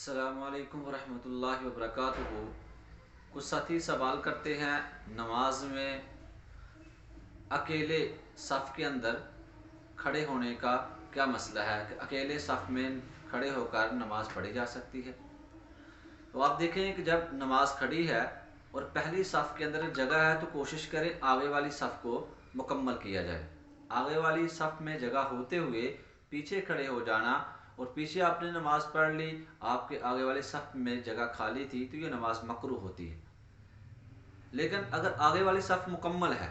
السلام علیکم ورحمۃ اللہ وبرکاتہ۔ کچھ ساتھی سوال کرتے ہیں نماز میں اکیلے صف کے اندر کھڑے ہونے کا کیا مسئلہ ہے کہ اکیلے صف میں کھڑے ہو کر نماز پڑھی جا سکتی ہے؟ تو آپ دیکھیں کہ جب نماز کھڑی ہے اور پہلی صف کے اندر جگہ ہے تو کوشش کریں آگے والی صف کو مکمل کیا جائے۔ آگے والی صف میں جگہ ہوتے ہوئے پیچھے کھڑے ہو جانا اور پیچھے آپ نے نماز پڑھ لی، آپ کے آگے والی صف میں جگہ خالی تھی تو یہ نماز مکروہ ہوتی ہے۔ لیکن اگر آگے والی صف مکمل ہے،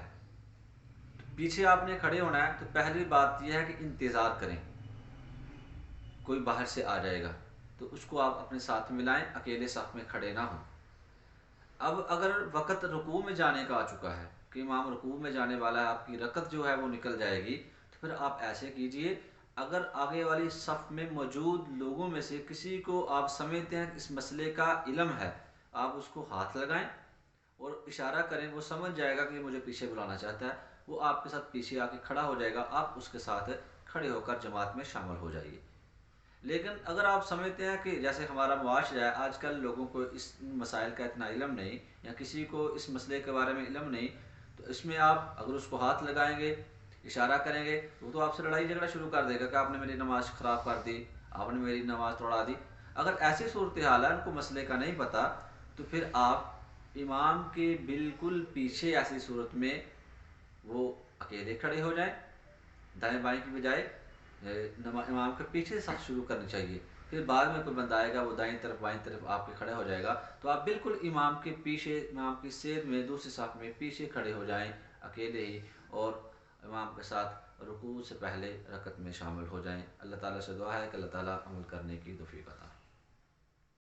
پیچھے آپ نے کھڑے ہونا ہے، تو پہلی بات یہ ہے کہ انتظار کریں، کوئی باہر سے آ جائے گا تو اس کو آپ اپنے ساتھ ملائیں، اکیلے صف میں کھڑے نہ ہوں۔ اب اگر وقت رکوع میں جانے کا آ چکا ہے کہ امام رکوع میں جانے والا ہے، آپ کی رکعت جو ہے وہ نکل جائے گی، تو پھر آپ ایسے کیجئے، اگر آگے والی صف میں موجود لوگوں میں سے کسی کو آپ سمجھتے ہیں کہ اس مسئلے کا علم ہے، آپ اس کو ہاتھ لگائیں اور اشارہ کریں، وہ سمجھ جائے گا کہ یہ مجھے پیچھے بلانا چاہتا ہے، وہ آپ کے ساتھ پیچھے آ کے کھڑا ہو جائے گا، آپ اس کے ساتھ کھڑے ہو کر جماعت میں شامل ہو جائیے۔ لیکن اگر آپ سمجھتے ہیں کہ جیسے ہمارا معاشرہ ہے، آج کل لوگوں کو اس مسائل کا اتنا علم نہیں یا کسی کو اس مسئلے کے بارے میں علم نہیں، تو اس میں آپ اگر اس کو ہاتھ لگائیں گے، اشارہ کریں گے، وہ تو آپ سے لڑائی جھگڑا شروع کر دے گا کہ آپ نے میری نماز خراب کر دی، آپ نے میری نماز توڑا دی۔ اگر ایسی صورتحال ہے، ان کو مسئلے کا نہیں پتہ، تو پھر آپ امام کے بالکل پیچھے ایسی صورت میں وہ اکیلے کھڑے ہو جائیں، دائیں بائیں کی بجائے امام کے پیچھے صف شروع کرنی چاہیے، پھر بعد میں کوئی بندہ آئے گا وہ دائیں طرف بائیں طرف آپ کے کھڑے ہو جائے گا، تو آپ بالکل امام کے پیچھے، امام کی سیر میں دوسری صف میں پیچھے کھڑے ہو جائیں اکیلے ہی، اور امام کے ساتھ رکوع سے پہلے رکعت میں شامل ہو جائیں۔ اللہ تعالیٰ سے دعا ہے کہ اللہ تعالیٰ عمل کرنے کی توفیق عطا فرمائے۔